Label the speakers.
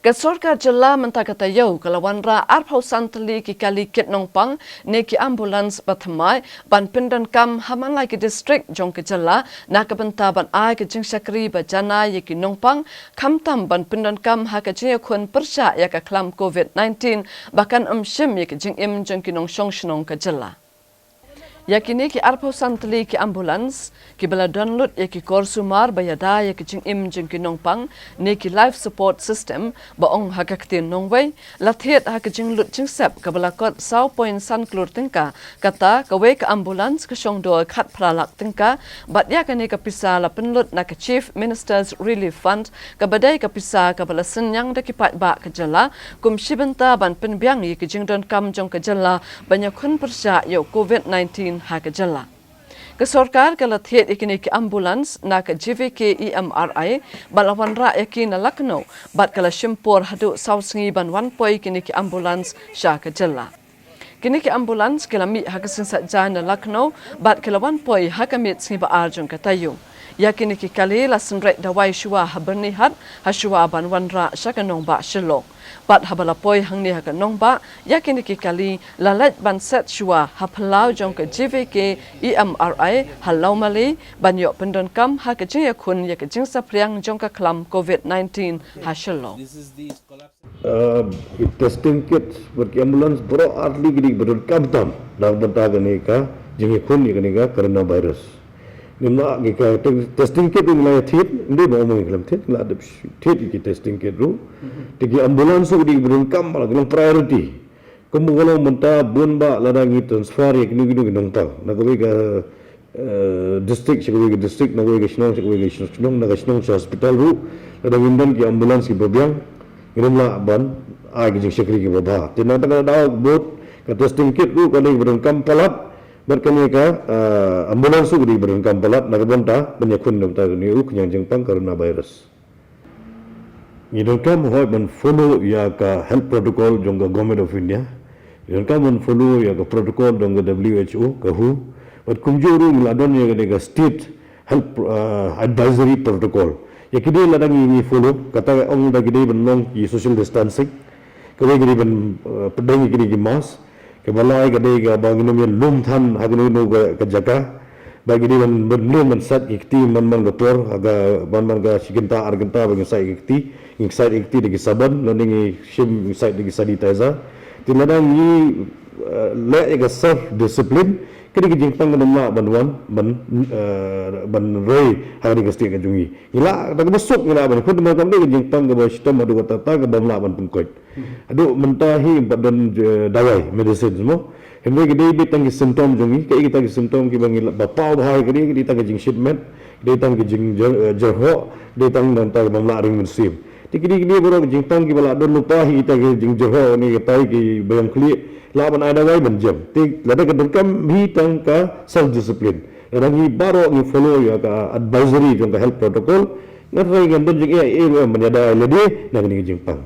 Speaker 1: Ke Sorkar jela mentakatayau kalawan ra arphausan teli ki kali kit nongpang ne ki ambulans bathamai ban pindan kam hamangai ki district jong ke jela na ka benta ban ai ke jing sakri ba jana ye ki nongpang khamtam ban pindan kam ha ka iakhun persya ya ka khlam COVID-19 bahkan shim ye ki jing im jong ki nong shong shnong ka jela. Yakini ki arphausan teli ki ambulans ki bala download ya ki korsumar bayada ya ki jing im jing ki nongpang ne ki life support system ba ong hakaktin nongwei lathet ha ki jing lut jing sep ka bala kot saw point san klur tingka kata ka we ka ambulans ka shong do khat phralak tingka bat ya ka ne ka pisa la penlut na ka chief ministers relief fund ka badai ka pisa ka bala senyang da ki pat ba ka jala kum shibenta ban penbyang yi ki jing don kam jong ka jala banyakhun persya yo COVID-19 haka jala. Ke Sorkar ke lathet ikini ki ambulans na ke JVK CMRF balawan ra yakin na Lucknow bat kala shimpor hadu sausngi ban 1 poi kini ki ambulans sha ke jala. Kini ki ambulans kala mi haka sinsat jan na Lucknow bat kala 1 poi haka mit singi ba arjung ka tayu. Yakini ki kali la senret dawai shua haberni hat hashua ban wanra shaka nong ba shilo. Bat habala poi hangni haka nong ba yakini ki kali la let ban set shua hapalau jong ka JVK CMRF halau mali ban yo pendon kam haka iakhun ya ka jing sapriang jong ka khlam COVID-19 hashilo.
Speaker 2: Testing kit berki ambulans bro arli gidi berun kam tam dak benta gani ka iakhun ni gani ka coronavirus. Nimna kita testing kit ini Thied, ini bawa orang Islam Thied, lah ada Thied ini testing kit tu, tegi ambulans tu di berengkam malah dengan priority. Kamu kalau mentah bun ba ladangi transfer ya kini nongtang, nak kau ke district, kau ke district, nak kau ke Senong, nak Senong hospital tu, ladang indan ki ambulans ki berbiang, ini lah ban, ai ke sekri ki berbah. Tidak ada bot ke testing kit tu kalau berengkam palat. Berkini ka ambulans tu di berengkam palat nak benta banyakhun nota ni yang jengpang coronavirus. Ini kam hoi ban follow iaka health protocol jongga government of India. Ini kam ban follow iaka protocol jongga WHO ka WHO. Bat kumjuru ladon ya ka state health advisory protocol. Ya kidi ladang ini follow kata ong da kidi ban long social distancing. Kawai kidi ban pedang kidi ki mask. Kebalai kadai ka banginum yang lum than hagunu no ka jaga bagi dia belum mensat ikti man gapor aga man ga siginta argenta bagi sai ikti digi saban nani shim sai digi sanitizer tiladang ni le ga self discipline kini jingtang namla ban roi hari ga stik jungi ila tak masuk ila ban kun ma kamde jingtang ga sistem adu tata ga bamla ban pungkoi adu mentahi badan dawai medicine semua hembe gede bitang ki symptom jungi kai kita ki symptom ki bangi bapau bahai gede kita ki jing shipment de tang ki jing jerho de tang dan ta bamla ring musim tikidi gede boro jingtang ki bala don lupa kita ki jing jerho ni tai ki bayang kli laban ada gay benjam tik lada ka dengkam hi tang ka self discipline dan hi baro ni follow ya ka advisory jong ka health protocol ngatrai ngandon jing ia menyada lede nang ni jingpang.